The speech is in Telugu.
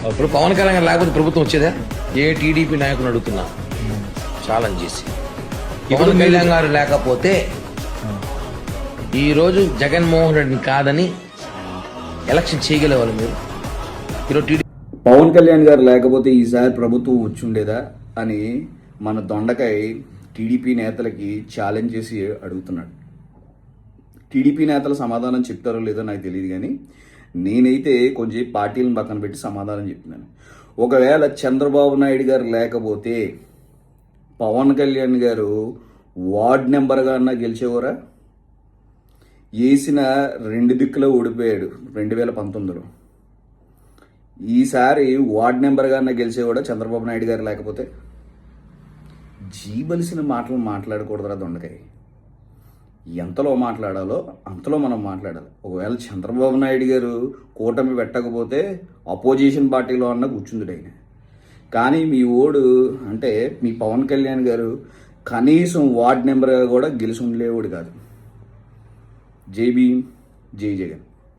ఇప్పుడు పవన్ కళ్యాణ్ గారు లేకపోతే ప్రభుత్వం వచ్చేదా? ఏ టీడీపీ నాయకుని అడుగుతున్నా ఛాలెంజ్ చేసి, పవన్ కళ్యాణ్ గారు లేకపోతే ఈరోజు జగన్మోహన్ రెడ్డిని కాదని ఎలక్షన్ చేయగలేవాళ్ళు మీరు? ఈరోజు టీడీపీ పవన్ కళ్యాణ్ గారు లేకపోతే ఈసారి ప్రభుత్వం వచ్చుండేదా అని మన దొండకాయ టీడీపీ నేతలకి ఛాలెంజ్ చేసి అడుగుతున్నాడు. టీడీపీ నేతలు సమాధానం చెప్తారో లేదో నాకు తెలియదు, కానీ నేనైతే కొంచెం పార్టీలను పక్కన పెట్టి సమాధానం చెప్తున్నాను. ఒకవేళ చంద్రబాబు నాయుడు గారు లేకపోతే పవన్ కళ్యాణ్ గారు వార్డ్ నెంబర్గా అన్నా గెలిచేవారా? వేసిన 2 దిక్కులో ఓడిపోయాడు 2019లో. ఈసారి వార్డ్ నెంబర్గా అన్నా గెలిచేవాడా చంద్రబాబు నాయుడు గారు లేకపోతే? జీబలిసిన మాటలు మాట్లాడకూడదురా దొండకాయ. ఎంతలో మాట్లాడాలో అంతలో మనం మాట్లాడాలి. ఒకవేళ చంద్రబాబు నాయుడు గారు కూటమి పెట్టకపోతే అపోజిషన్ పార్టీలో అన్న కూర్చుంది ఆయన. కానీ మీ ఓడు అంటే మీ పవన్ కళ్యాణ్ గారు కనీసం వార్డ్ నెంబర్గా కూడా గెలిచి ఉండలేవాడు కాదు. జై భీమ్, జై జగన్.